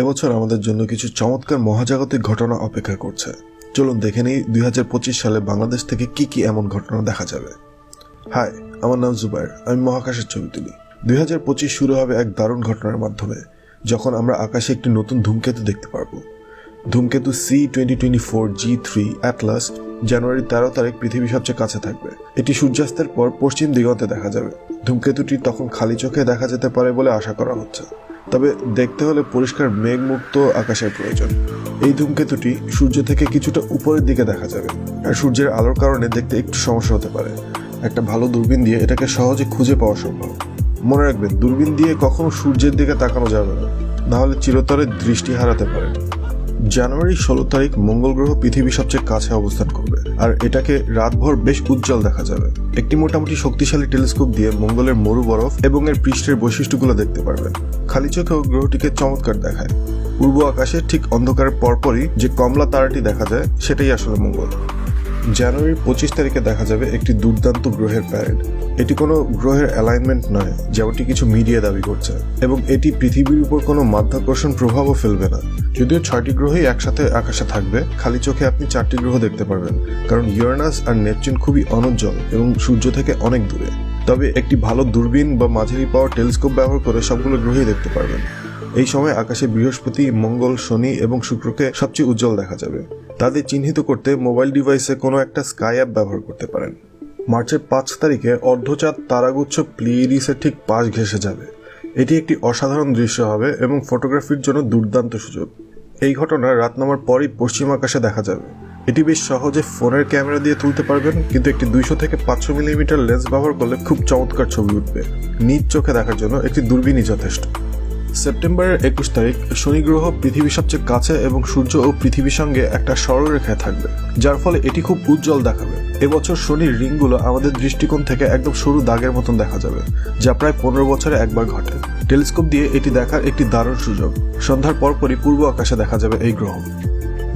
এবছর আমাদের জন্য কিছু চমৎকার মহাজাগতিক ঘটনা অপেক্ষা করছে। চলুন দেখে নিই 2025 সালে বাংলাদেশ থেকে কি কি এমন ঘটনা দেখা যাবে। হাই, আমার নাম জুবাইর, আমি মহাকাশের ছবি তুলি। 2025 শুরু হবে এক দারুণ ঘটনার মাধ্যমে, যখন আমরা আকাশে একটি নতুন ধূমকেতু দেখতে পারবো। ধূমকেতু C2024 G3 অ্যাটলাস জানুয়ারি 13 তারিখ পৃথিবীর সবচেয়ে কাছে থাকবে। এটি সূর্যাস্তের পর পশ্চিম দিগন্তে দেখা যাবে। ধূমকেতুটি তখন খালি চোখে দেখা যেতে পারে বলে আশা করা হচ্ছে, তবে দেখতে হলে পরিষ্কার মেঘমুক্ত আকাশের প্রয়োজন। এই ধূমকেতুটি সূর্য থেকে কিছুটা উপরের দিকে দেখা যাবে, আর সূর্যের আলোর কারণে দেখতে একটু সমস্যা হতে পারে। একটা ভালো দূরবীন দিয়ে এটাকে সহজে খুঁজে পাওয়া সম্ভব। মনে রাখবেন, দূরবীন দিয়ে কখনো সূর্যের দিকে তাকানো যাবে না, নাহলে চিরতরে দৃষ্টি হারাতে পারে। জানুয়ারি 16 তারিখ মঙ্গল গ্রহ পৃথিবীর সবচেয়ে কাছে অবস্থান করবে, আর এটাকে রাতভর বেশ উজ্জ্বল দেখা যাবে। একটি মোটামুটি শক্তিশালী টেলিস্কোপ দিয়ে মঙ্গলের মরু বরফ এবং এর পৃষ্ঠের বৈশিষ্ট্যগুলো দেখতে পারবেন। খালি চোখেও গ্রহটিকে চমৎকার দেখায়। পূর্ব আকাশে ঠিক অন্ধকারের পরপরই যে কমলা তারাটি দেখা যায়, সেটাই আসলে মঙ্গল। জানুয়ারির 25 তারিখে দেখা যাবে একটি দুর্দান্ত গ্রহের প্যারেড। এটি কোনো গ্রহের অ্যালাইনমেন্ট নয়, যেমনটি কিছু মিডিয়া দাবি করছে, এবং এটি পৃথিবীর উপর কোনো মাধ্যাকর্ষণ প্রভাবও ফেলবে না। যদিও 6টি গ্রহই একসাথে আকাশে থাকবে, খালি চোখে আপনি 4টি গ্রহ দেখতে পারবেন, কারণ ইউরেনাস আর নেপচুন খুবই অনুজ্জ্বল এবং সূর্য থেকে অনেক দূরে। তবে একটি ভালো দূরবীন বা মাঝারি পাওয়ার টেলিস্কোপ ব্যবহার করে সবগুলো গ্রহই দেখতে পারবেন। এই সময় আকাশে বৃহস্পতি, মঙ্গল, শনি এবং শুক্রকে সবচেয়ে উজ্জ্বল দেখা যাবে। তাদের চিহ্নিত করতে মোবাইল ডিভাইসে কোনো একটা স্কাই অ্যাপ ব্যবহার করতে পারেন। মার্চের 5 তারিখে অর্ধচাঁদ তারাগুচ্ছ প্লেইরিসের ঠিক পাশ ঘেঁষে যাবে। এটি একটি অসাধারণ দৃশ্য হবে এবং ফটোগ্রাফির জন্য দুর্দান্ত সুযোগ। এই ঘটনা রাত নামার পরই পশ্চিম আকাশে দেখা যাবে। এটি বেশ সহজে ফোনের ক্যামেরা দিয়ে তুলতে পারবেন, কিন্তু একটি 200 থেকে 500 মিলিমিটার লেন্স ব্যবহার করলে খুব চমৎকার ছবি উঠবে। নিজ চোখে দেখার জন্য একটি দূরবীনই যথেষ্ট। সেপ্টেম্বরের 21 তারিখ শনি গ্রহ পৃথিবীর সবচেয়ে কাছে এবং সূর্য ও পৃথিবীর সঙ্গে একটা সরলরেখায় থাকবে, যার ফলে এটি খুব উজ্জ্বল দেখাবে। এবছর শনির রিংগুলো আমাদের দৃষ্টিকোণ থেকে একদম সরু দাগের মতন দেখা যাবে, যা প্রায় 15 বছরে একবার ঘটে। টেলিস্কোপ দিয়ে এটি দেখার একটি দারুণ সুযোগ। সন্ধ্যার পরপরই পূর্ব আকাশে দেখা যাবে এই গ্রহ।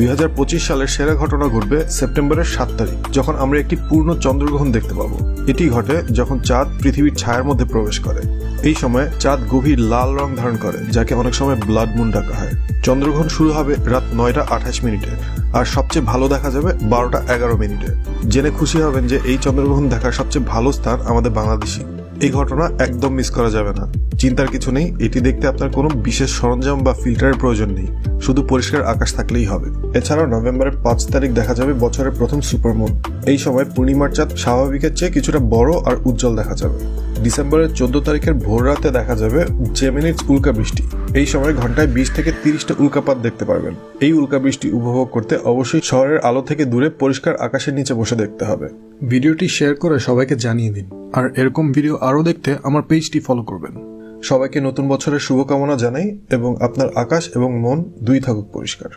2025 সালের সেরা ঘটনা ঘটবে সেপ্টেম্বরের 7 তারিখ, যখন আমরা একটি পূর্ণ চন্দ্রগ্রহণ দেখতে পাবো। এটি ঘটে যখন চাঁদ পৃথিবীর ছায়ার মধ্যে প্রবেশ করে। এই সময় চাঁদ গভীর লাল রং ধারণ করে, যাকে অনেক সময় ব্লাড মুন ডাকা হয়। চন্দ্রগ্রহণ শুরু হবে রাত 9:28 মিনিটে, আর সবচেয়ে ভালো দেখা যাবে 12:11 মিনিটে। জেনে খুশি হবেন যে এই চন্দ্রগ্রহণ দেখার সবচেয়ে ভালো স্থান আমাদের বাংলাদেশই। এই ঘটনা একদম মিস করা যাবে না। চিন্তার কিছু নেই, এটি দেখতে আপনার কোনো বিশেষ সরঞ্জাম বা ফিল্টারের প্রয়োজন নেই, শুধু পরিষ্কার আকাশ থাকলেই হবে। এছাড়াও নভেম্বরের 5 তারিখ দেখা যাবে বছরের প্রথম সুপারমুন। এই সময় পূর্ণিমার চাঁদ স্বাভাবিকের চেয়ে কিছুটা বড় আর উজ্জ্বল দেখা যাবে। ডিসেম্বরের 14 তারিখের ভোর রাতে দেখা যাবে জেমিনির উল্কাবৃষ্টি। এই সময় ঘন্টায় 20 থেকে 30টা উল্কাপাত দেখতে পারবেন। এই উল্কাবৃষ্টি উপভোগ করতে অবশ্যই শহরের আলো থেকে দূরে পরিষ্কার আকাশের নিচে বসে দেখতে হবে। ভিডিওটি শেয়ার করে সবাইকে জানিয়ে দিন, আর এরকম ভিডিও আরও দেখতে আমার পেজটি ফলো করবেন। সবাইকে নতুন বছরের শুভকামনা জানাই, এবং আপনার আকাশ এবং মন দুই থাকুক পরিষ্কার।